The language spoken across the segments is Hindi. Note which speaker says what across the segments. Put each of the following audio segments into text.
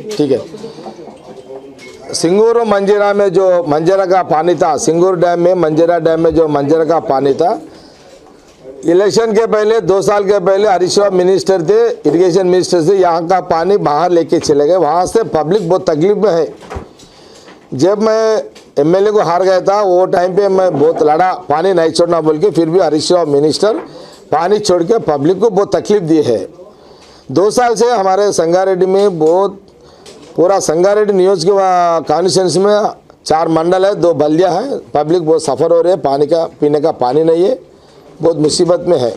Speaker 1: ठीक है। सिंगूर मंजीरा में जो मंजीरा का पानी था, सिंगूर डैम में मंजीरा डैम में जो मंजीरा का पानी था, इलेक्शन के पहले 2 साल के पहले हरीश राव मिनिस्टर थे, इरिगेशन मिनिस्टर से यहाँ का पानी बाहर लेके चले गए। वहाँ से पब्लिक बहुत तकलीफ में है। जब मैं एमएलए को हार गया था वो टाइम पे मैं बहुत लड़ा, पानी नहीं छोड़ना बोल के, फिर भी हरीश राव मिनिस्टर पानी छोड़ के पब्लिक को बहुत तकलीफ दी है। 2 साल से हमारे संगारेड्डी में बहुत, पूरा संगारेड्डी नियोज के कॉन्स्टिट्यूंसी में 4 मंडल है, 2 बल्दियाँ हैं। पब्लिक बहुत सफ़र हो रही है, पानी का पीने का पानी नहीं है, बहुत मुसीबत में है।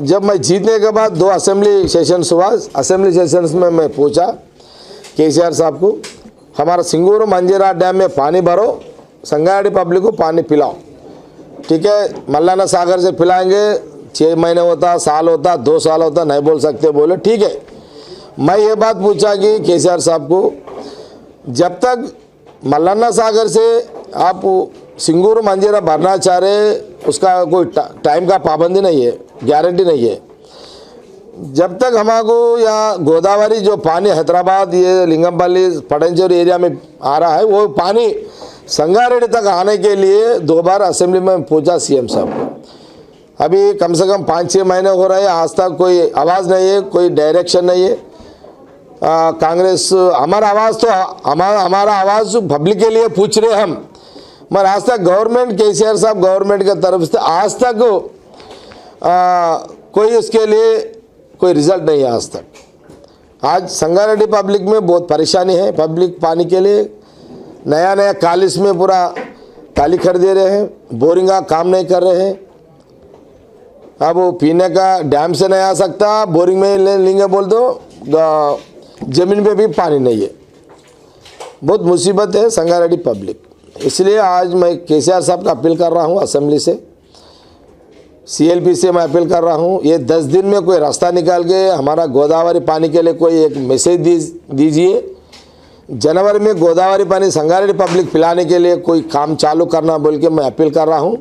Speaker 1: जब मैं जीतने के बाद 2 असेंबली सेशंस हुआ, असेंबली सेशंस में मैं पूछा केसीआर साहब को, हमारा सिंगूर मंजीरा डैम में पानी भरो, संगारेड्डी पब्लिक को पानी पिलाओ, ठीक है। मल्लाना सागर से पिलाएंगे, 6 महीने होता, साल होता, 2 साल होता, नहीं बोल सकते, बोले ठीक है। मैं ये बात पूछा कि केसीआर साहब को, जब तक मल्लाना सागर से आप सिंगूर मंजीरा भरना चाह रहे, उसका कोई टाइम का पाबंदी नहीं है, गारंटी नहीं है। जब तक हमको यहाँ गोदावरी जो पानी हैदराबाद, ये लिंगमपल्ली, पटंचेरू एरिया में आ रहा है, वो पानी संगारेड्डी तक आने के लिए 2 बार असेंबली में पूछा सीएम साहब को। अभी कम से कम 5-6 महीने हो रहे हैं, आज तक कोई आवाज़ नहीं है, कोई डायरेक्शन नहीं है। कांग्रेस, हमारा आवाज़ तो हमारा आवाज़ पब्लिक के लिए पूछ रहे हम, मगर आज तक गवर्नमेंट, केसीआर साहब गवर्नमेंट की तरफ से आज तक कोई उसके लिए कोई रिजल्ट नहीं है आज तक। आज संगारेड्डी पब्लिक में बहुत परेशानी है। पब्लिक पानी के लिए नया कालिस में पूरा काली कर दे रहे हैं, बोरिंगा काम नहीं कर रहे हैं। अब वो पीने का डैम से नहीं आ सकता, बोरिंग में लेंगे बोल दो, ज़मीन पे भी पानी नहीं है। बहुत मुसीबत है संगारेड्डी पब्लिक। इसलिए आज मैं केसीआर साहब का अपील कर रहा हूँ, असेंबली से, सीएलपी से मैं अपील कर रहा हूँ, ये 10 दिन में कोई रास्ता निकाल के हमारा गोदावरी पानी के लिए कोई एक मैसेज दीजिए। जनवरी में गोदावरी पानी संगारेड्डी पब्लिक पिलाने के लिए कोई काम चालू करना बोल के मैं अपील कर रहा हूँ।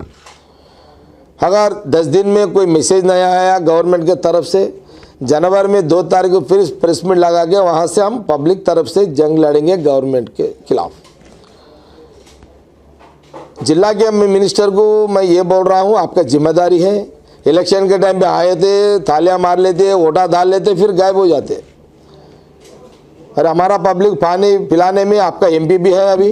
Speaker 1: अगर 10 दिन में कोई मैसेज नहीं आया गवर्नमेंट के तरफ से, जनवरी में 2 तारीख को फिर प्रेस मीट लगा के वहाँ से हम पब्लिक तरफ से जंग लड़ेंगे गवर्नमेंट के खिलाफ। जिला के मिनिस्टर को मैं ये बोल रहा हूँ, आपका जिम्मेदारी है। इलेक्शन के टाइम पे आए थे, थालियां मार लेते, वोटा डाल लेते, फिर गायब हो जाते। और हमारा पब्लिक पानी पिलाने में आपका एमपी भी है, अभी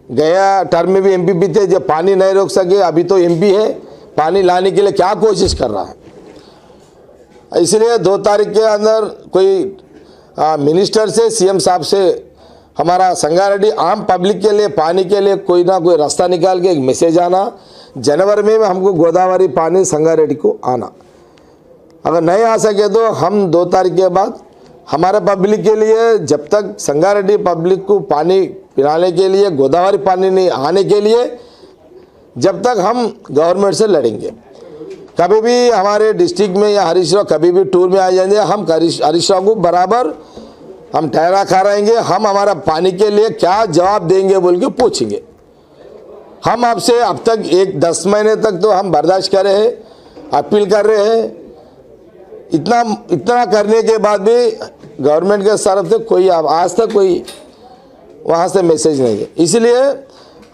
Speaker 1: गया टर्म में भी एमपी भी थे, जब पानी नहीं रोक सके, अभी तो एमपी है, पानी लाने के लिए क्या कोशिश कर रहा है। इसलिए 2 तारीख के अंदर कोई मिनिस्टर से, सीएम साहब से हमारा संगारेड्डी आम पब्लिक के लिए पानी के लिए कोई ना कोई रास्ता निकाल के एक मैसेज आना। जनवरी में हमको गोदावरी पानी संगारेड्डी को आना। अगर नहीं आ सके तो हम 2 तारीख के बाद हमारे पब्लिक के लिए, जब तक संगारेड्डी पब्लिक को पानी पिलाने के लिए, गोदावरी पानी नहीं आने के लिए, जब तक हम गवर्नमेंट से लड़ेंगे। कभी भी हमारे डिस्ट्रिक्ट में या हरीश राव कभी भी टूर में आ जाएंगे, हम हरीश राव को बराबर हम ठहरा खा रहेंगे। हम हमारा पानी के लिए क्या जवाब देंगे बोल के पूछेंगे। हम आपसे अब तक 10 महीने तक तो हम बर्दाश्त कर रहे हैं, अपील कर रहे हैं। इतना करने के बाद भी गवर्नमेंट के तरफ से कोई आज तक कोई वहाँ से मैसेज नहीं है। इसलिए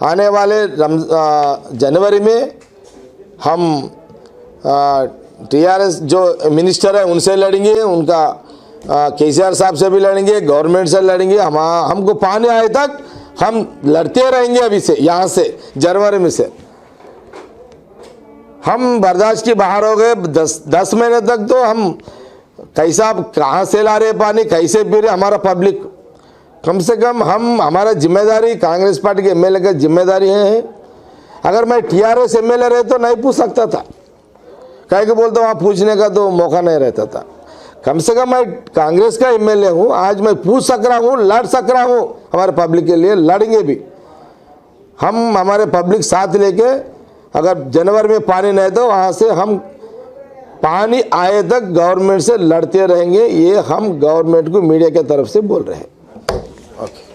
Speaker 1: आने वाले जनवरी में हम टीआरएस जो मिनिस्टर है उनसे लड़ेंगे, उनका केसीआर साहब से भी लड़ेंगे, गवर्नमेंट से लड़ेंगे। हमको पानी आए तक हम लड़ते रहेंगे। अभी से यहाँ से जनवरी में से हम बर्दाश्त के बाहर हो गए। 10 महीने तक तो हम कैसा, कहाँ से ला रहे पानी, कैसे पी रहे हमारा पब्लिक। कम से कम हम, हमारा जिम्मेदारी, कांग्रेस पार्टी के एमएलए का जिम्मेदारी है। अगर मैं टीआरएस एमएलए रहे तो नहीं पूछ सकता था, कह के बोलता वहाँ पूछने का तो मौका नहीं रहता था। कम से कम मैं कांग्रेस का एमएलए हूँ, आज मैं पूछ सक रहा हूँ, लड़ सक रहा हूँ हमारे पब्लिक के लिए। लड़ेंगे भी हम, हमारे पब्लिक साथ लेके। अगर जनवरी में पानी नहीं तो वहाँ से हम पानी आए तक गवर्नमेंट से लड़ते रहेंगे। ये हम गवर्नमेंट को मीडिया की तरफ से बोल रहे हैं। ओके।